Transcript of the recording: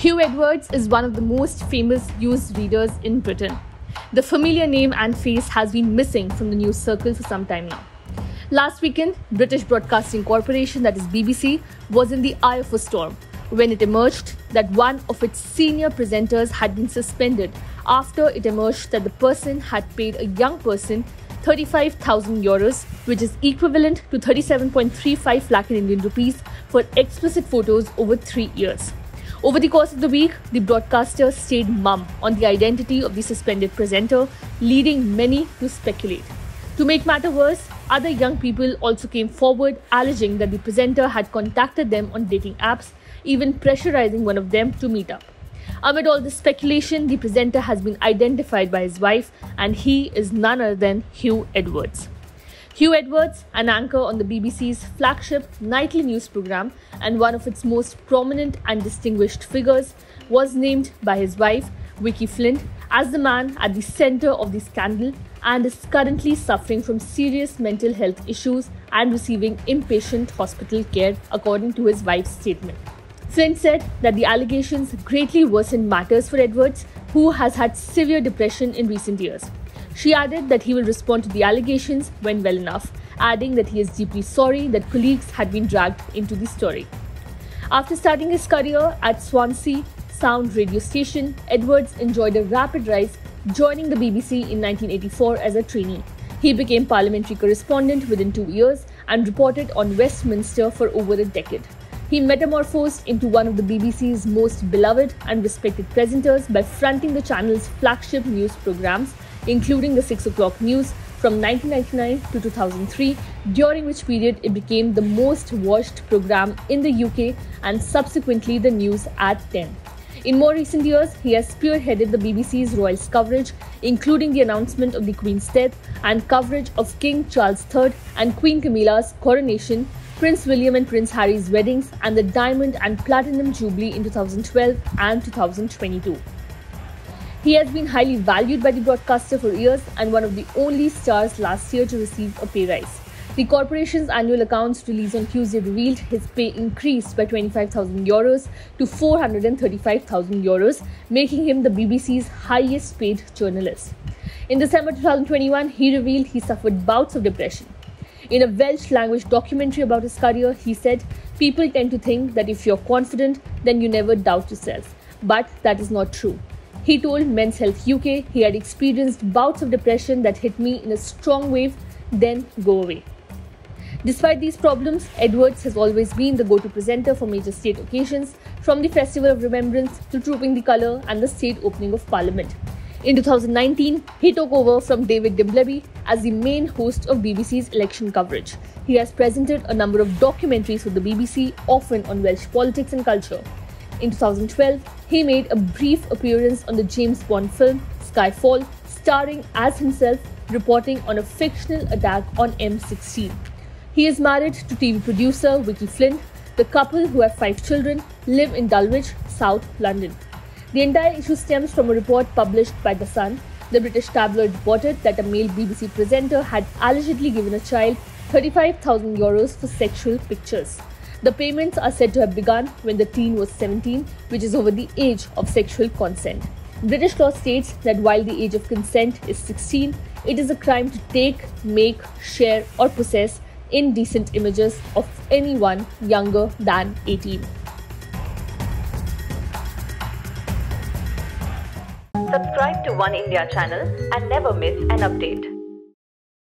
Hugh Edwards is one of the most famous news readers in Britain. The familiar name and face has been missing from the news circle for some time now. Last weekend, British Broadcasting Corporation, that is BBC, was in the eye of a storm when it emerged that one of its senior presenters had been suspended after it emerged that the person had paid a young person 35,000 euros, which is equivalent to 37.35 lakh in Indian rupees, for explicit photos over 3 years. Over the course of the week, the broadcaster stayed mum on the identity of the suspended presenter, leading many to speculate. To make matters worse, other young people also came forward alleging that the presenter had contacted them on dating apps, even pressurizing one of them to meet up. Amid all this speculation, the presenter has been identified by his wife, and he is none other than Hugh Edwards. Hugh Edwards, an anchor on the BBC's flagship nightly news programme and one of its most prominent and distinguished figures, was named by his wife, Vicky Flint, as the man at the centre of the scandal and is currently suffering from serious mental health issues and receiving inpatient hospital care, according to his wife's statement. Flint said that the allegations greatly worsened matters for Edwards, who has had severe depression in recent years. She added that he will respond to the allegations when well enough, adding that he is deeply sorry that colleagues had been dragged into the story. After starting his career at Swansea Sound radio station, Edwards enjoyed a rapid rise, joining the BBC in 1984 as a trainee. He became parliamentary correspondent within 2 years and reported on Westminster for over a decade. He metamorphosed into one of the BBC's most beloved and respected presenters by fronting the channel's flagship news programmes, including the 6 o'clock news from 1999 to 2003, during which period it became the most watched programme in the UK and subsequently the news at 10. In more recent years, he has spearheaded the BBC's royals coverage, including the announcement of the Queen's death and coverage of King Charles III and Queen Camilla's coronation, Prince William and Prince Harry's weddings, and the Diamond and Platinum Jubilee in 2012 and 2022. He has been highly valued by the broadcaster for years and one of the only stars last year to receive a pay rise. The corporation's annual accounts released on Tuesday revealed his pay increased by 25,000 euros to 435,000 euros, making him the BBC's highest paid journalist. In December 2021, he revealed he suffered bouts of depression. In a Welsh language documentary about his career, he said, "People tend to think that if you're confident, then you never doubt yourself. But that is not true." He told Men's Health UK he had experienced bouts of depression that hit me in a strong wave, then go away. Despite these problems, Edwards has always been the go-to presenter for major state occasions, from the Festival of Remembrance to Trooping the Colour and the state opening of Parliament. In 2019, he took over from David Dimbleby as the main host of BBC's election coverage. He has presented a number of documentaries for the BBC, often on Welsh politics and culture. In 2012, he made a brief appearance on the James Bond film Skyfall, starring as himself, reporting on a fictional attack on M16. He is married to TV producer Vicky Flint. The couple, who have 5 children, live in Dulwich, South London. The entire issue stems from a report published by The Sun. The British tabloid reported that a male BBC presenter had allegedly given a child 35,000 euros for sexual pictures. The payments are said to have begun when the teen was 17, which is over the age of sexual consent. British law states that while the age of consent is 16, it is a crime to take, make, share, or possess indecent images of anyone younger than 18. Subscribe to One India channel and never miss an update.